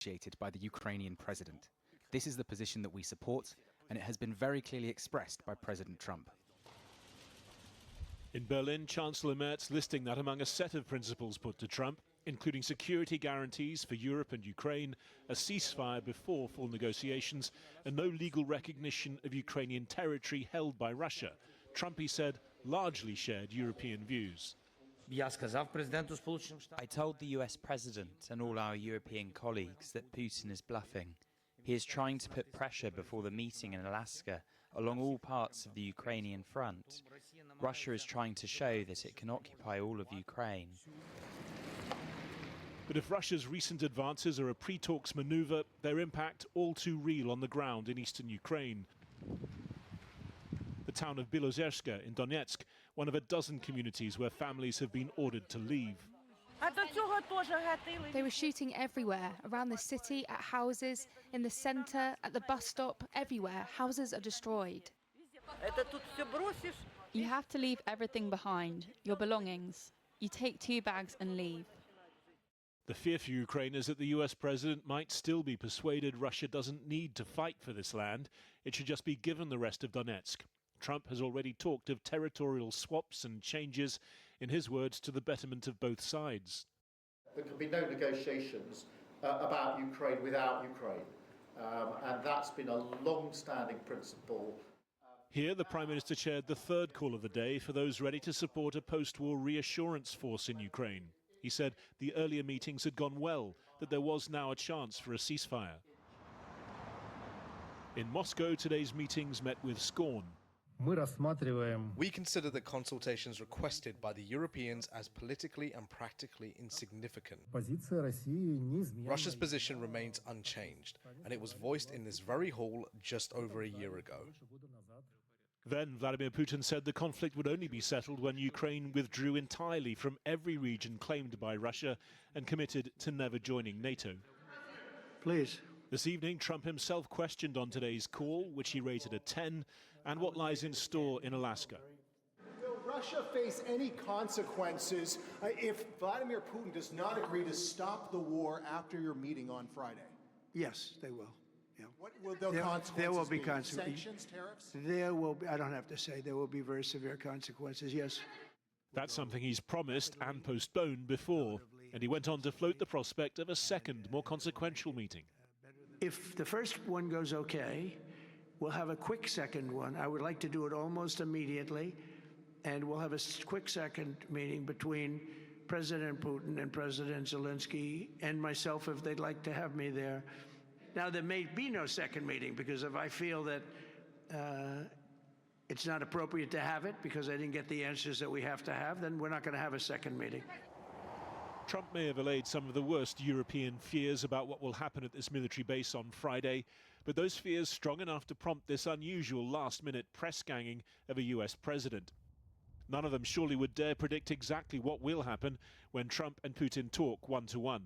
negotiated by the Ukrainian president. This is the position that we support, and it has been very clearly expressed by President Trump. In Berlin, Chancellor Merz listing that among a set of principles put to Trump, including security guarantees for Europe and Ukraine, a ceasefire before full negotiations, and no legal recognition of Ukrainian territory held by Russia. Trump, he said, largely shared European views. I told the US president and all our European colleagues that Putin is bluffing. He is trying to put pressure before the meeting in Alaska along all parts of the Ukrainian front. Russia is trying to show that it can occupy all of Ukraine. But if Russia's recent advances are a pre-talks maneuver, their impact all too real on the ground in eastern Ukraine. The town of Bilozerska in Donetsk, one of a dozen communities where families have been ordered to leave. They were shooting everywhere, around the city, at houses, in the centre, at the bus stop, everywhere. Houses are destroyed. You have to leave everything behind, your belongings. You take 2 bags and leave. The fear for Ukraine is that the US president might still be persuaded Russia doesn't need to fight for this land. It should just be given the rest of Donetsk. Trump has already talked of territorial swaps and changes, in his words, to the betterment of both sides. There can be no negotiations about Ukraine without Ukraine, and that's been a long-standing principle. Here, the Prime Minister chaired the third call of the day for those ready to support a post-war reassurance force in Ukraine. He said the earlier meetings had gone well, that there was now a chance for a ceasefire. In Moscow, today's meetings met with scorn. We consider the consultations requested by the Europeans as politically and practically insignificant. Russia's position remains unchanged, and it was voiced in this very hall just over a year ago. Then Vladimir Putin said the conflict would only be settled when Ukraine withdrew entirely from every region claimed by Russia and committed to never joining NATO. Please. This evening, Trump himself questioned on today's call, which he rated a 10, and what lies in store in Alaska. Will Russia face any consequences if Vladimir Putin does not agree to stop the war after your meeting on Friday? Yes, they will. Yeah. What will the consequences there will be consequences? Sanctions, tariffs? There will be, I don't have to say, there will be very severe consequences, yes. That's something he's promised and postponed before, and he went on to float the prospect of a second, more consequential meeting. If the first one goes okay, we'll have a quick second one. I would like to do it almost immediately, and we'll have a quick second meeting between President Putin and President Zelensky and myself if they'd like to have me there. Now, there may be no second meeting, because if I feel that it's not appropriate to have it because I didn't get the answers that we have to have, then we're not going to have a second meeting. Trump may have allayed some of the worst European fears about what will happen at this military base on Friday, but those fears strong enough to prompt this unusual last-minute press ganging of a US president. None of them surely would dare predict exactly what will happen when Trump and Putin talk one-to-one.